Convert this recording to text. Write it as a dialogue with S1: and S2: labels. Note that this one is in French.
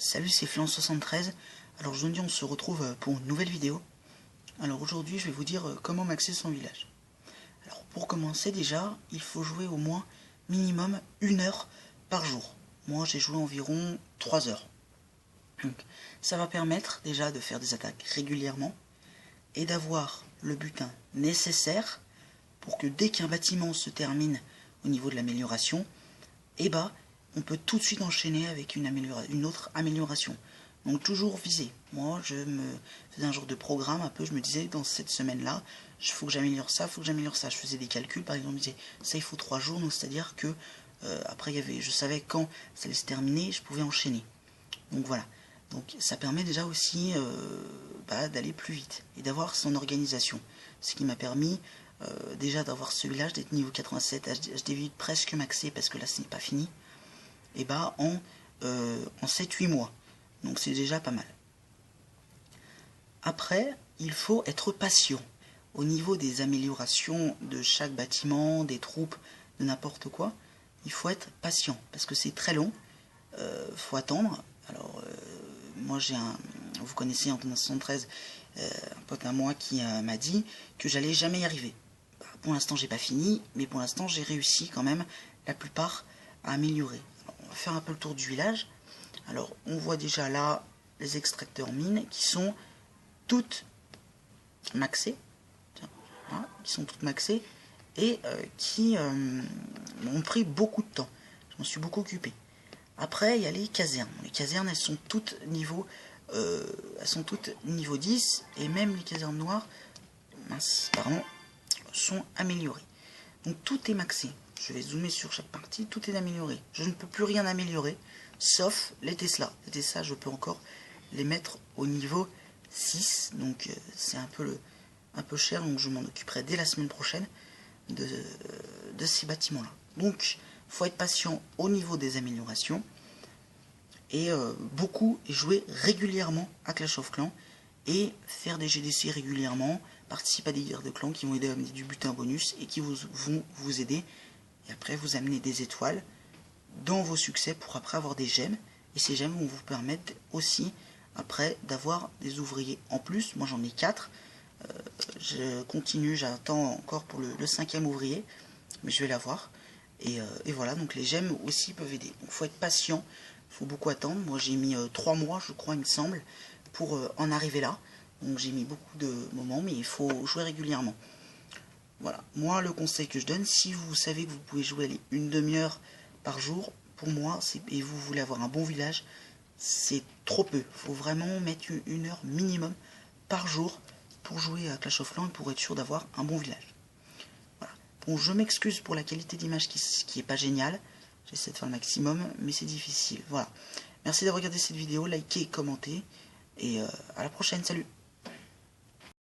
S1: Salut, c'est Flan73. Alors aujourd'hui on se retrouve pour une nouvelle vidéo. Alors aujourd'hui je vais vous dire comment maxer son village. Alors pour commencer déjà, il faut jouer au moins minimum 1 heure par jour. Moi j'ai joué environ 3 heures. Donc ça va permettre déjà de faire des attaques régulièrement et d'avoir le butin nécessaire pour que dès qu'un bâtiment se termine au niveau de l'amélioration, on peut tout de suite enchaîner avec une autre amélioration. Donc toujours viser. Moi, je me faisais un genre de programme un peu, je me disais dans cette semaine-là, il faut que j'améliore ça, il faut que j'améliore ça. Je faisais des calculs, par exemple, je me disais ça il faut 3 jours, donc c'est-à-dire que après je savais quand ça allait se terminer, je pouvais enchaîner. Donc voilà. Donc ça permet déjà aussi d'aller plus vite et d'avoir son organisation. Ce qui m'a permis déjà d'avoir ce village, d'être niveau 87, HD vite presque maxé parce que là ce n'est pas fini. Et en 7-8 mois. Donc c'est déjà pas mal. Après, il faut être patient. Au niveau des améliorations de chaque bâtiment, des troupes, de n'importe quoi, il faut être patient. Parce que c'est très long. Faut attendre. Alors, moi j'ai vous connaissez en 1973, un pote à moi qui m'a dit que j'allais jamais y arriver. Pour l'instant j'ai pas fini, mais pour l'instant j'ai réussi quand même la plupart à améliorer. On va faire un peu le tour du village. Alors on voit déjà là les extracteurs mines qui sont toutes maxées, voilà, qui sont toutes maxées et qui m'ont pris beaucoup de temps. Je m'en suis beaucoup occupé. Après il y a les casernes. Les casernes elles sont toutes niveau 10 et même les casernes noires sont améliorées. Donc tout est maxé. Je vais zoomer sur chaque partie, tout est amélioré. Je ne peux plus rien améliorer, sauf les Tesla. Les Tesla, je peux encore les mettre au niveau 6. Donc c'est un peu cher, donc je m'en occuperai dès la semaine prochaine de ces bâtiments-là. Donc il faut être patient au niveau des améliorations. Et beaucoup jouer régulièrement à Clash of Clans et faire des GDC régulièrement, participer à des guerres de clans qui vont aider à amener du butin bonus et qui vont vous aider et après vous amener des étoiles dans vos succès pour après avoir des gemmes, et ces gemmes vont vous permettre aussi après d'avoir des ouvriers en plus. Moi j'en ai 4, je continue, j'attends encore pour le 5e ouvrier, mais je vais l'avoir et voilà, donc les gemmes aussi peuvent aider. Donc faut être patient, faut beaucoup attendre. Moi j'ai mis 3 mois je crois il me semble pour en arriver là, donc j'ai mis beaucoup de moments, mais il faut jouer régulièrement. Voilà, moi le conseil que je donne, si vous savez que vous pouvez jouer une demi-heure par jour, pour moi, et vous voulez avoir un bon village, c'est trop peu. Il faut vraiment mettre 1 heure minimum par jour pour jouer à Clash of Clans et pour être sûr d'avoir un bon village. Voilà. Bon, je m'excuse pour la qualité d'image qui est pas géniale. J'essaie de faire le maximum, mais c'est difficile. Voilà. Merci d'avoir regardé cette vidéo, likez, commentez, et à la prochaine, salut!